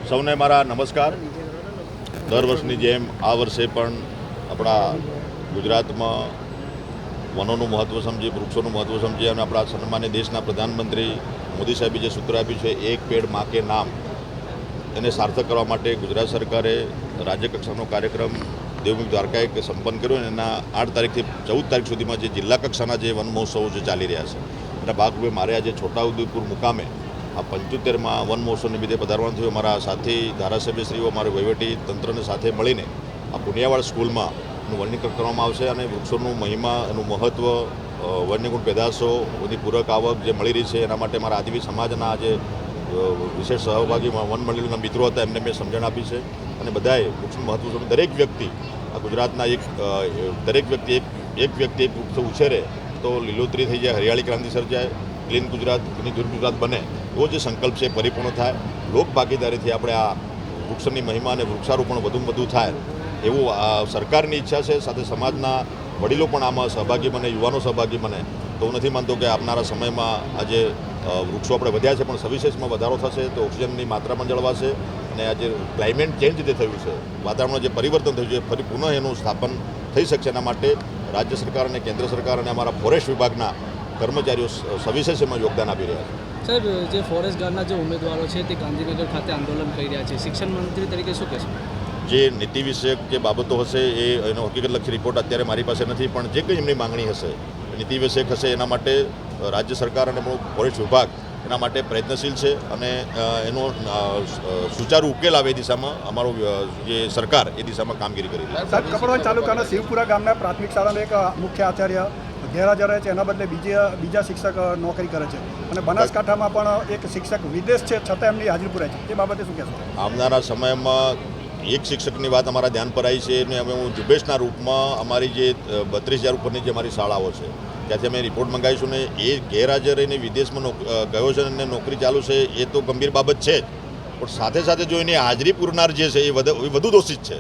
સૌને મારા નમસ્કાર. દર વર્ષની જેમ આ વર્ષે પણ આપણા ગુજરાતમાં વનોનું મહત્ત્વ સમજી, વૃક્ષોનું મહત્ત્વ સમજી અને આપણા સન્માન્ય દેશના પ્રધાનમંત્રી મોદી સાહેબે જે સૂત્ર આપ્યું છે એક પેડ માં કે નામ, એને સાર્થક કરવા માટે ગુજરાત સરકારે રાજ્યકક્ષાનો કાર્યક્રમ દેવમુખ દ્વારકાએ સંપન્ન કર્યો અને એના 8 તારીખથી 14 તારીખ સુધીમાં જે જિલ્લા કક્ષાના જે વન મહોત્સવો જે ચાલી રહ્યા છે એના ભાગરૂપે મારે આજે છોટાઉદેપુર મુકામે આ 75માં વન મહોત્સવ નિમિત્તે પધારવાનું થયું. અમારા સાથી ધારાસભ્યશ્રીઓ અમારે વહીવટી તંત્રને સાથે મળીને આ પુનિયાવાડ સ્કૂલમાં એનું વર્ગીકરણ કરવામાં આવશે અને વૃક્ષોનું મહિમા, એનું મહત્ત્વ, વન્યગુણ પેદાશો, બધી પૂરક આવક જે મળી રહી છે એના માટે મારા આદિવાસી સમાજના આજે વિશેષ સહભાગી વન મંડળીના મિત્રો હતા, એમને મેં સમજણ આપી છે અને બધાએ વૃક્ષનું મહત્ત્વ દરેક વ્યક્તિ આ ગુજરાતના દરેક વ્યક્તિ એક વૃક્ષ ઉછેરે તો લીલોતરી થઈ જાય, હરિયાળી ક્રાંતિ સર્જાય, ક્લીન ગુજરાત, ગ્રીન ગુજરાત બને, એવો જે સંકલ્પ છે પરિપૂર્ણ થાય. લોક ભાગીદારીથી આપણે આ વૃક્ષની મહિમા અને વૃક્ષારોપણ વધુમાં વધુ થાય એવું સરકારની ઈચ્છા છે. સાથે સમાજના વડીલો પણ આમાં સહભાગી બને, યુવાનો સહભાગી બને. તો હું નથી માનતો કે આવનારા સમયમાં આજે વૃક્ષો આપણે વધ્યા છે પણ સવિશેષમાં વધારો થશે તો ઓક્સિજનની માત્રા પણ જળવાશે અને આજે ક્લાઇમેટ ચેન્જ જે થયું છે, વાતાવરણમાં જે પરિવર્તન થયું છે ફરી પુનઃ એનું સ્થાપન થઈ શકશે. એના માટે રાજ્ય સરકાર અને કેન્દ્ર સરકાર અને અમારા ફોરેસ્ટ વિભાગના કર્મચારીઓ સવિશેષ એમાં યોગદાન આપી રહ્યા છે. સાહેબ, જે ફોરેસ્ટ ગાર્ડના જે ઉમેદવારો છે તે ગાંધીનગર ખાતે આંદોલન કરી રહ્યા છે, શિક્ષણ મંત્રી તરીકે શું કહેશો? જે નીતિ વિષયક જે બાબતો હશે એનો હકીકતલક્ષી રિપોર્ટ અત્યારે મારી પાસે નથી, પણ જે કંઈ એમની માંગણી હશે, નીતિ વિષયક હશે, એના માટે રાજ્ય સરકાર અને ફોરેસ્ટ વિભાગ એના માટે પ્રયત્નશીલ છે અને એનો સુચારુ ઉકેલ આવે એ દિશામાં અમારો જે સરકાર એ દિશામાં કામગીરી કરી રહી છે. સાહેબ, કપડવંજ તાલુકાના શિવપુરા ગામના પ્રાથમિક શાળાના એક મુખ્ય આચાર્ય ગેરહાજર રહે છે, એના બદલે બીજા શિક્ષક નોકરી કરે છે અને બનાસકાંઠામાં પણ એક શિક્ષક વિદેશ છે છતાં એમની હાજરી પુરાય છે, તે બાબતે શું કહેશો? આવનારા સમયમાં એક શિક્ષકની વાત અમારા ધ્યાન પર આવી છે અને અમે હું ઝુંબેશના રૂપમાં અમારી જે 32,000 ઉપરની જે અમારી શાળાઓ છે ત્યાંથી અમે રિપોર્ટ મંગાવીશું ને એ ગેરહાજર રહીને વિદેશમાં ગયો છે અને નોકરી ચાલુ છે એ તો ગંભીર બાબત છે જ, પણ સાથે સાથે જો એની હાજરી પૂરનાર જે છે એ વધુ દોષિત છે.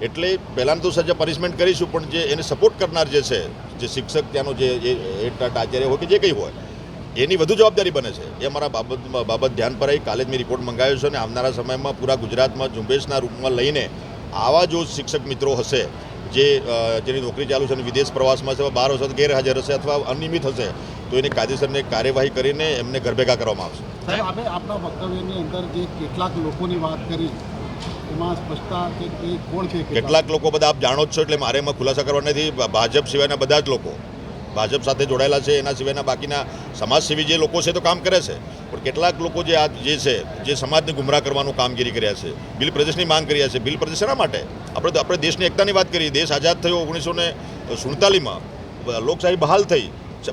એટલે પહેલાં તો સજા પનિશમેન્ટ કરીશું, પણ જે એને સપોર્ટ કરનાર જે છે, જે શિક્ષક ત્યાંનો જે આચાર્ય હોય કે જે કંઈ હોય એની વધુ જવાબદારી બને છે. એ અમારા બાબત ધ્યાન પર આવી. કાલે જ મેં રિપોર્ટ મંગાવ્યો છે અને આવનારા સમયમાં પૂરા ગુજરાતમાં ઝુંબેશના રૂપમાં લઈને આવા જો શિક્ષક મિત્રો હશે જેની નોકરી ચાલુ છે અને વિદેશ પ્રવાસમાં છે, બહાર હશે, ગેરહાજર હશે અથવા અનિયમિત હશે તો એની કાયદેસરની કાર્યવાહી કરીને એમને ઘર ભેગા કરવામાં આવશે. સાહેબ, આપણે આપણા વક્તવ્યની અંદર જે કેટલાક લોકોની વાત કરી એમાં સ્પષ્ટતા કે એ કોણ છે? કેટલાક લોકો બધા આપ જાણો જ છો, એટલે મારે એમાં ખુલાસા કરવા નથી. ભાજપ સિવાયના બધા જ લોકો ભાજપ સાથે જોડાયેલા છે, એના સિવાયના બાકીના સમાજસેવી જે લોકો છે તો કામ કરે છે, પણ કેટલાક લોકો જે જે સમાજને ગુમરાહ કરવાનું કામગીરી કર્યા છે, બિલ પ્રદેશની માંગ કર્યા છે. બિલ પ્રદેશ શેના માટે? આપણે દેશની એકતાની વાત કરીએ. દેશ આઝાદ થયો 1947માં, લોકશાહી બહાલ થઈ,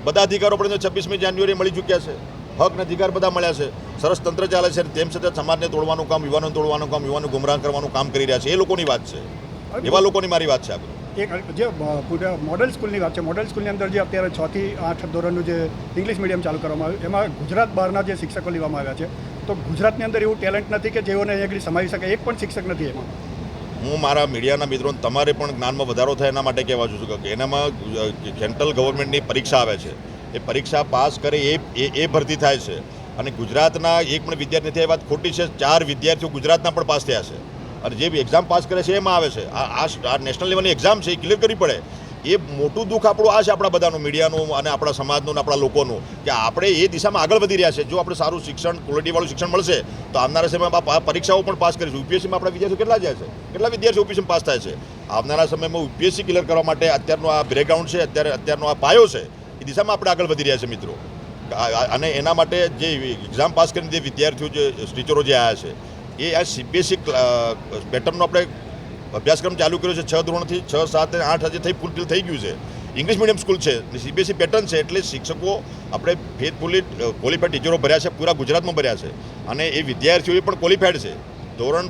બધા અધિકારો આપણે 26મી જાન્યુઆરીએ મળી ચૂક્યા છે, હક અને અધિકાર બધા મળ્યા છે, સરસ તંત્ર ચાલે છે. તેમ છતાં સમાજને તોડવાનું કામ, યુવાનોને તોડવાનું કામ, યુવાનો ગુમરાહ કરવાનું કામ કરી રહ્યા છે. એ લોકોની વાત છે, એવા લોકોની મારી વાત છે. આપણે એક જે મોડલ સ્કૂલની વાત છે, મોડલ સ્કૂલની અંદર જે અત્યારે 6 થી 8 ધોરણનું જે ઇંગ્લિશ મીડિયમ ચાલુ કરવામાં આવ્યું એમાં ગુજરાત બહારના જે શિક્ષકો લેવામાં આવ્યા છે, તો ગુજરાતની અંદર એવું ટેલેન્ટ નથી કે જેઓને આગળ સમાવી શકે, એક પણ શિક્ષક નથી એમાં. હું મારા મીડિયાના મિત્રોને તમારે પણ જ્ઞાનમાં વધારો થાય એના માટે કહેવા છું કે એનામાં સેન્ટ્રલ ગવર્મેન્ટની પરીક્ષા આવે છે, એ પરીક્ષા પાસ કરે એ ભરતી થાય છે અને ગુજરાતના એક પણ વિદ્યાર્થી નથી. એ વાત ખોટી છે. 4 વિદ્યાર્થીઓ ગુજરાતના પણ પાસ થયા છે અને જે એક્ઝામ પાસ કરે છે એમાં આવે છે. આ નેશનલ લેવલની એક્ઝામ છે, એ ક્લિયર કરવી પડે. એ મોટું દુઃખ આપણું આ છે, આપણા બધાનું, મીડિયાનું અને આપણા સમાજનું અને આપણા લોકોનું, કે આપણે એ દિશામાં આગળ વધી રહ્યા છે. જો આપણે સારું શિક્ષણ, ક્વોલિટીવાળું શિક્ષણ મળશે તો આવનારા સમયમાં પરીક્ષાઓ પણ પાસ કરીશું. યુપીએસસીમાં આપણા વિદ્યાર્થીઓ કેટલા જાય છે, કેટલા વિદ્યાર્થીઓ યુપીએસસીમાં પાસ થાય છે? આવનારા સમયમાં યુપીએસસી ક્લિયર કરવા માટે અત્યારનો આ બેકગ્રાઉન્ડ છે, અત્યારનો આ પાયો છે, એ દિશામાં આપણે આગળ વધી રહ્યા છે મિત્રો. અને એના માટે જે એક્ઝામ પાસ કરીને જે વિદ્યાર્થીઓ, જે ટીચરો જે આવ્યા છે, એ આ સીબીએસસી પેટર્નનો આપણે અભ્યાસક્રમ ચાલુ કર્યો છે. 6 ધોરણથી 6, 7 અને 8 હજી ફૂલફિલ થઈ ગયું છે. ઇંગ્લિશ મીડિયમ સ્કૂલ છે, સીબીએસસી પેટર્ન છે, એટલે શિક્ષકો આપણે ફેથફુલી ક્વોલિફાઈડ ટીચરો ભર્યા છે, પૂરા ગુજરાતમાં ભર્યા છે અને એ વિદ્યાર્થીઓ પણ ક્વોલિફાઈડ છે. ધોરણ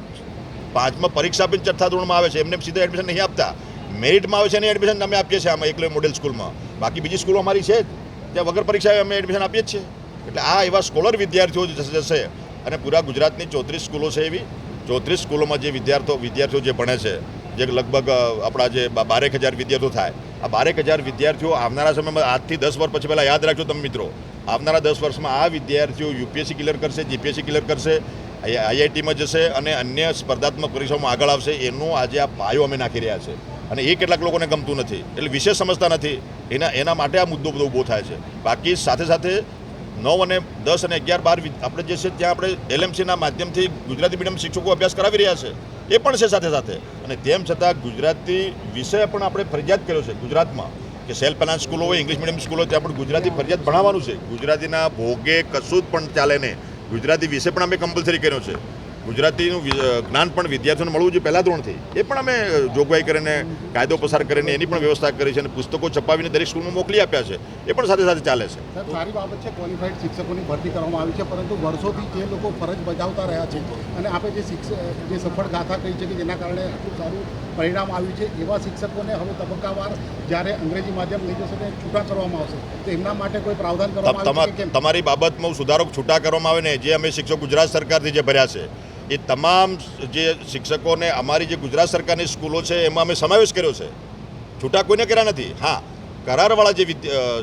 5માં પરીક્ષા આપીને 4થા ધોરણમાં આવે છે, એમને સીધા એડમિશન નહીં આપતા, મેરિટમાં આવે છે અને એડમિશન અમે આપીએ છીએ આમાં એકલે મોડેલ સ્કૂલમાં. બાકી બીજી સ્કૂલો અમારી છે ત્યાં વગર પરીક્ષાએ અમે એડમિશન આપીએ જ છીએ. એટલે આ એવા સ્કોલર વિદ્યાર્થીઓ જશે અને પૂરા ગુજરાતની 34 સ્કૂલો છે, એવી 34 સ્કૂલોમાં જે વિદ્યાર્થીઓ જે ભણે છે, જે લગભગ આપણા જે 12,000 વિદ્યાર્થીઓ થાય, આ 12,000 વિદ્યાર્થીઓ આવનારા સમયમાં આજથી 10 વર્ષ પછી, પહેલાં યાદ રાખજો તમે મિત્રો, આવનારા 10 વર્ષમાં આ વિદ્યાર્થીઓ યુપીએસસી ક્લિયર કરશે, જીપીએસસી ક્લિયર કરશે, આઈઆઈટીમાં જશે અને અન્ય સ્પર્ધાત્મક પરીક્ષાઓમાં આગળ આવશે, એનો આજે આ પાયો અમે નાખી રહ્યા છે. અને એ કેટલાક લોકોને ગમતું નથી, એટલે વિશેષ સમજતા નથી. એના માટે આ મુદ્દો બધો ઊભો થાય છે. બાકી સાથે સાથે 9 અને 10 અને 11, 12 આપણે જે છે ત્યાં આપણે એલએમસીના માધ્યમથી ગુજરાતી મીડિયમ શિક્ષકો અભ્યાસ કરાવી રહ્યા છે, એ પણ છે સાથે સાથે. અને તેમ છતાં ગુજરાતી વિષય પણ આપણે ફરજિયાત કર્યો છે ગુજરાતમાં, કે સેલ્ફ ફાઇનાન્સ સ્કૂલો હોય, ઇંગ્લિશ મીડિયમ સ્કૂલો હોય, ત્યાં પણ ગુજરાતી ફરજિયાત ભણાવવાનું છે. ગુજરાતીના ભોગે કશું જ પણ ચાલે નહીં. ગુજરાતી વિષય પણ અમે કમ્પલસરી કર્યો છે. ગુજરાતીનું જ્ઞાન પણ વિદ્યાર્થીઓને મળવું જોઈએ પહેલા ધોરણથી, એ પણ અમે જોગવાઈ કરીને કાયદો પસાર કરીને એની પણ વ્યવસ્થા કરી છે અને પુસ્તકો છપાવીને દરેક સ્કૂલમાં મોકલી આપ્યા છે, એ પણ સાથે સાથે ચાલે છે. સર, સારી બાબત છે, ક્વોલિફાઈડ શિક્ષકોની ભરતી કરવામાં આવી છે, પરંતુ વર્ષોથી જે લોકો ફરજ બજાવતા રહ્યા છે અને આપણે જે સફળ ગાથા કહી છે કે જેના કારણે આટલું સારું પરિણામ આવ્યું છે, એવા શિક્ષકોને હવે તબક્કાવાર જ્યારે અંગ્રેજી માધ્યમ લઈ જશે ને છૂટા કરવામાં આવશે, તો એમના માટે કોઈ પ્રાવધાન કરવામાં આવ્યું છે કે કેમ? તમારી બાબતમાં સુધારો છૂટા કરવામાં આવે ને, જે અમે શિક્ષકો ગુજરાત સરકારથી જે ભર્યા છે એ તમામ જે શિક્ષકોને અમારી જે ગુજરાત સરકારની સ્કૂલો છે એમાં અમે સમાવેશ કર્યો છે. છૂટા કોઈને કર્યા નથી. હા, કરારવાળા જે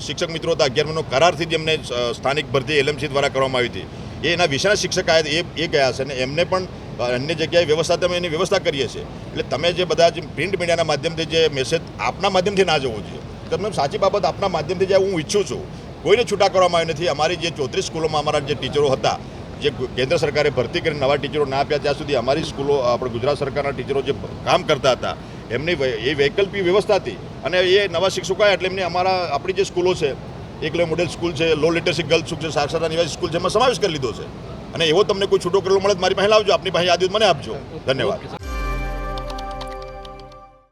શિક્ષક મિત્રો હતા, 11 કરારથી જેમને સ્થાનિક ભરતી એલએમસી દ્વારા કરવામાં આવી હતી, એ એના વિષયના શિક્ષક આવ્યા એ ગયા છે અને એમને પણ અન્ય જગ્યાએ વ્યવસ્થા તમે એની વ્યવસ્થા કરીએ છીએ. એટલે તમે જે બધા જે પ્રિન્ટ મીડિયાના માધ્યમથી જે મેસેજ આપના માધ્યમથી ના જવો જોઈએ, તમને સાચી બાબત આપના માધ્યમથી જાય હું ઈચ્છું છું. કોઈને છૂટા કરવામાં આવી નથી. અમારી જે 34 સ્કૂલોમાં અમારા જે ટીચરો હતા, જે કેન્દ્ર સરકારે ભરતી કરીને નવા ટીચરો ના આપ્યા ત્યાં સુધી અમારી સ્કૂલો, આપણે ગુજરાત સરકારના ટીચરો જે કામ કરતા હતા એમની એ વૈકલ્પિક વ્યવસ્થા હતી અને એ નવા શિક્ષકો આવ્યા એટલે એમને આપણી જે સ્કૂલો છે, એકલવ્ય મોડેલ સ્કૂલ છે, લો લિટરસી ગર્લ્સ સ્કૂલ છે, સાક્ષરતા નિવાસી સ્કૂલ છે, એમાં સમાવેશ કરી લીધો છે. અને એવો તમને કોઈ છૂટો કરેલો મળે મારી પાસે લાવજો, આપની પાસે યાદી મને આપજો. ધન્યવાદ.